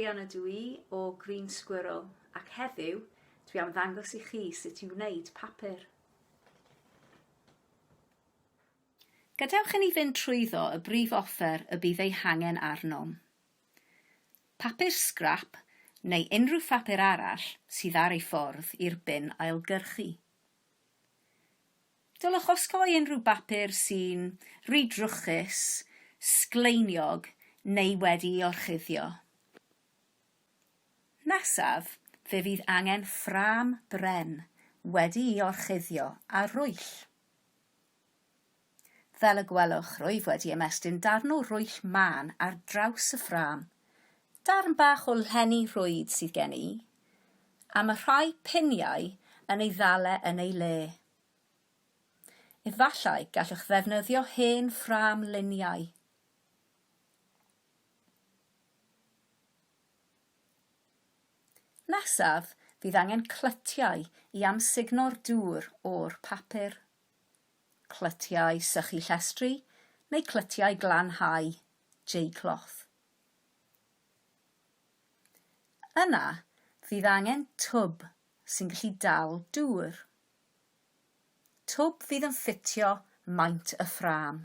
Oedolion ydw I o Green Squirrel ac heddiw dwi am ddangos i chi sut i wneud papur. Gadewch i ni fynd trwyddo y brif offer y bydd ei hangen arnom. Papur sgrap neu unrhyw phapur arall sydd ar ei ffordd i'r bin ailgyrchu. Dylech osgoi unrhyw bapur sy'n rhy drwchus, sgleiniog neu wedi orchuddio. Nesaf, fe fydd angen ffrâm bren wedi ei orchuddio a rwyll. Fel y gwelwch, rwyf wedi ymestyn darn o rwyll mân ar draws y ffrâm, darn bach o leni rwyd sydd gen i, a mae rhai piniau yn ei ddale yn ei le. Efallai gallwch ddefnyddio hen ffrâm luniau. Nesaf, fydd angen clytiau i amsugno'r dŵr o'r papur. Clytiau sychu llestri neu clytiau glanhau, J-cloth. Yna, fydd angen twb sy'n gallu dal dŵr. Twb fydd yn ffitio maint y ffrâm.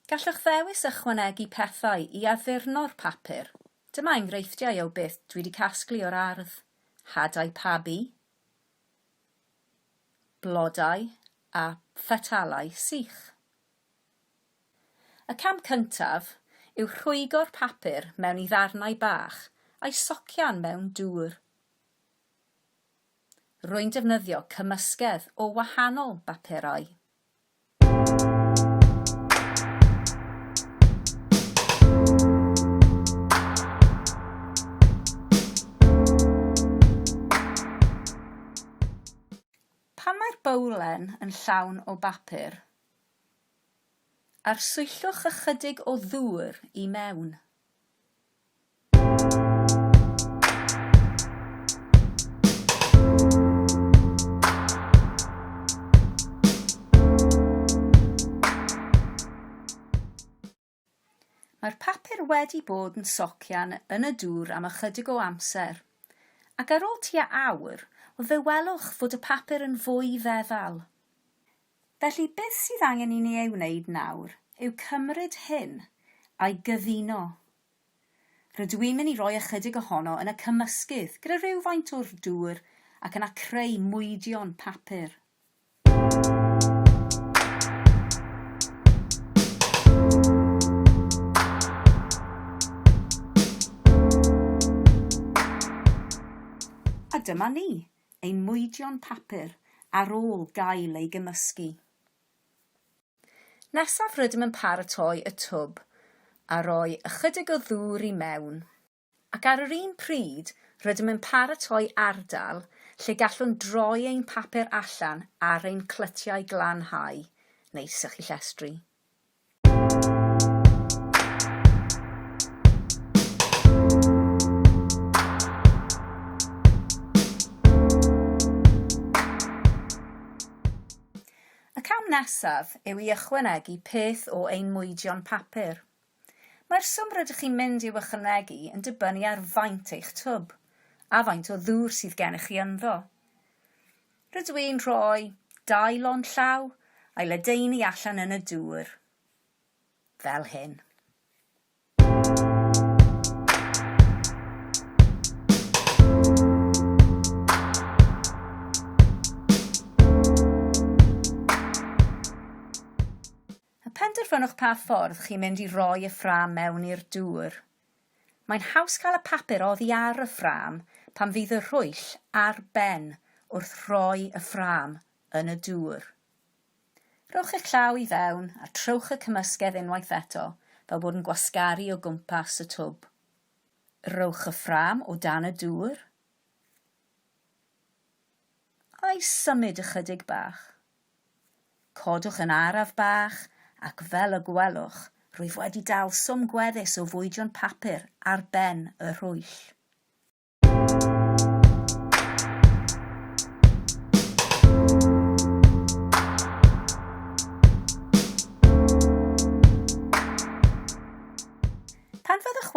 Gallwch ddewis ychwanegu pethau i addurno'r papur. Dyma enghreifftiau o beth dwi wedi casglu o'r ardd. Hadau pabi, blodau a phetalau sych. Y cam cyntaf yw rhwygo'r papur mewn i ddarnau bach a'i socian mewn dŵr. Rwy'n defnyddio cymysgedd o wahanol bapurau. Pan mae'r bowlen yn llawn o bapur, arswyllwch ychydig o ddŵr i mewn. Mae'r papur wedi bod yn socian yn y dŵr am ychydig o amser, ac ar ôl tua awr, fe welwch fod y papur yn fwy feddal. Felly beth sydd angen i ni ei wneud nawr yw cymryd hyn a'i gyfuno. Rydw i'n mynd i roi ychydig ohono yn y cymysgydd gyda rhywfaint o'r dŵr ac yna creu mwydio'n papur. A dyma ni, ein mwydio'n papur ar ôl gael ei gymysgu. Nesaf rydym yn paratoi y twb a roi ychydig o ddŵr i mewn, ac ar yr un pryd rydym yn paratoi ardal lle gallwn droi ein papur allan ar ein clytiau glanhau neu sychu llestri. Y cam nesaf yw i ychwanegu peth o ein mwydio'n papur. Mae'r swm rydych chi'n mynd i'w ychwanegu yn dibynnu ar faint eich twb a faint o ddŵr sydd gennych chi ynddo. Rydw i'n rhoi 2 lon llaw a'i ledaenu allan yn y dŵr, fel hyn. Penderfynwch pa ffordd chi'n mynd i roi y ffrâm mewn i'r dŵr. Mae'n haws cael y papur oddi ar y ffrâm pan fydd y rhwyll ar ben wrth roi y ffrâm yn y dŵr. Rhowch eich llaw i fewn a trowch y cymysgedd unwaith eto fel bod yn gwasgaru o gwmpas y twb. Rowch y ffrâm o dan y dŵr. A'i symud ychydig bach. Codwch yn araf bach ac fel y gwelwch, rwyf wedi dal swm gweddus o fwydio'n papur ar ben y rhwyll.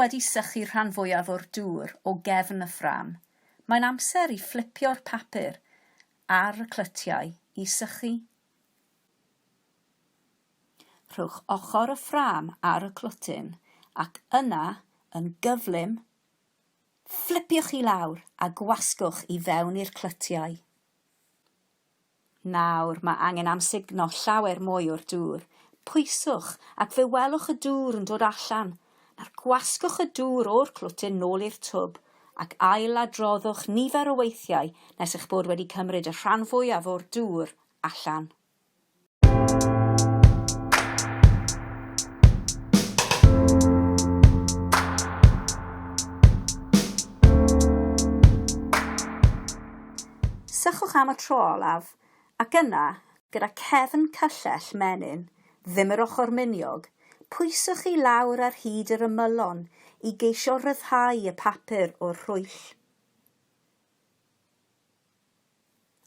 wedi sychu rhan fwyaf o'r dŵr o gefn y ffram, mae'n amser i fflipio'r papur ar y clytiau i sychu. Rhowch ochr y ffram ar y clwtyn ac yna, yn gyflym, flipiwch i lawr a gwasgwch i fewn i'r clytiau. Nawr mae angen amsugno llawer mwy o'r dŵr. Pwyswch ac fe welwch y dŵr yn dod allan. Nawr gwasgwch y dŵr o'r clwtyn nôl i'r twb ac ailadroddwch nifer o weithiau nes eich bod wedi cymryd y rhan fwyaf o'r dŵr allan. Sychwch am y tro olaf ac yna, gyda cefn cyllell menyn, ddim yr ochr miniog, pwyswch i lawr ar hyd yr ymylon i geisio ryddhau y papur o'r rhwyll.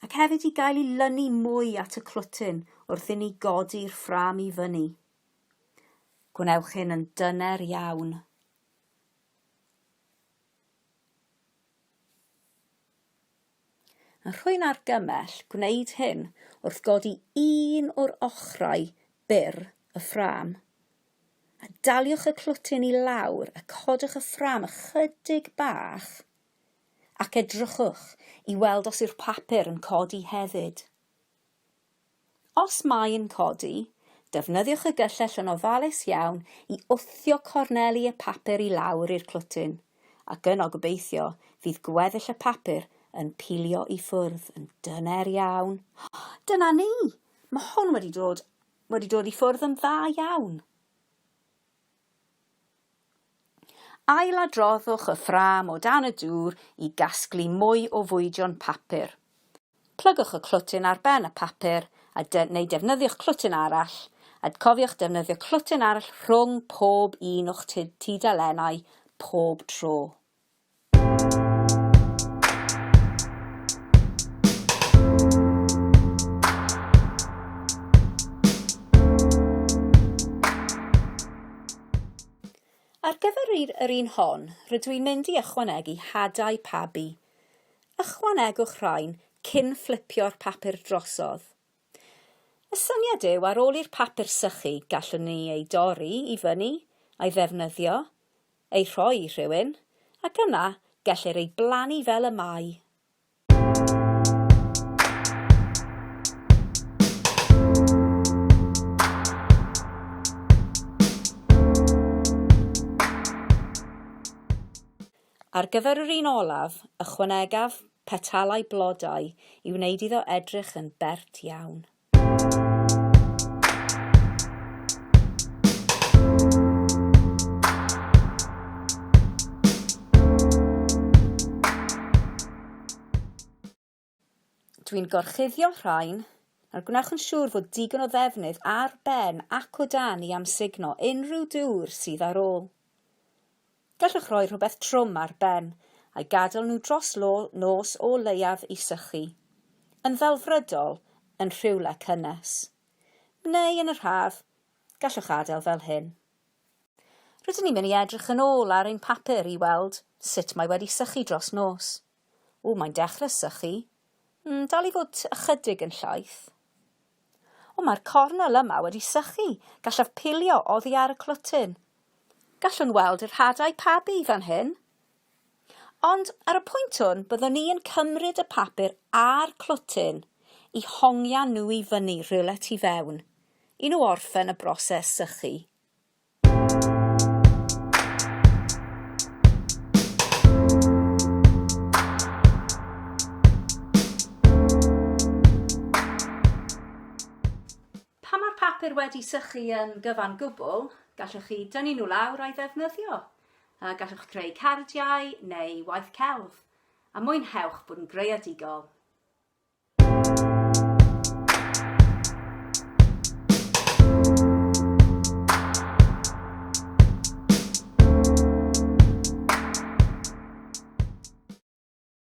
Ac hefyd i gael ei lynu mwy at y clwtyn wrth i ni godi'r ffram i fyny. Gwnewch hyn yn dyner iawn. Yn rhwy'n argymell gwneud hyn wrth godi un o'r ochrau byr y ffram. A daliwch y clwtyn i lawr a codwch y ffram ychydig bach ac edrychwch i weld os yw'r papur yn codi hefyd. Os mae'n codi, defnyddiwch y gyllell yn ofalus iawn i wthio corneli y papur i lawr i'r clwtyn ac yno gobeithio fydd gweddill y papur yn pilio i ffwrdd yn dyner iawn. Dyna ni! Mae hwn wedi dod i ffwrdd yn dda iawn. Ailadroddwch y ffram o dan y dŵr i gasglu mwy o fwydion papur. Plygwch y clwtyn ar ben y papur neu defnyddiwch clwtyn arall a cofiwch defnyddio clwtyn arall rhwng pob un o'ch tudalenau pob tro. Ar gyfer yr un hon, rydw i'n mynd i ychwanegu hadau pabi. Ychwanegwch rhain cyn fflipio'r papur drosodd. Y syniad yw ar ôl i'r papur sychu gallwn ni ei dorri i fyny, ei ddefnyddio, ei rhoi i rhywun, ac yna gellir ei blannu fel y mae. Ar gyfer yr un olaf, ychwanegaf petalau blodau i wneud iddo edrych yn bert iawn. Dwi'n gorchuddio rhain, a gwnewch yn siŵr fod digon o ddefnydd ar ben ac o dan i amsugno unrhyw dŵr sydd ar ôl. Gallwch roi rhywbeth trwm ar ben a'i gadael nhw dros nos o leiaf i sychu. Yn ddelfrydol yn rhywle cynnes. Neu yn yr haf, gallwch adael fel hyn. Rydyn ni'n mynd i edrych yn ôl ar ein papur i weld sut mae wedi sychu dros nos. Mae'n dechrau sychu. Dal i fod ychydig yn llaeth. Mae'r cornel yma wedi sychu. Gallaf pilio oddi ar y clwtyn. Gallwn weld yr hadau pabi fan hyn. Ond ar y pwynt hwn, byddwn ni yn cymryd y papur a'r clwtyn i hongia nhw i fyny rhywle tu fewn, i nhw orffen y broses sychu. Pan mae'r papur wedi sychu yn gyfan gwbl, gallwch chi dynnu nhw lawr a'i ddefnyddio. Gallwch creu cardiau neu waith celf. A mwynhewch bod yn greadigol.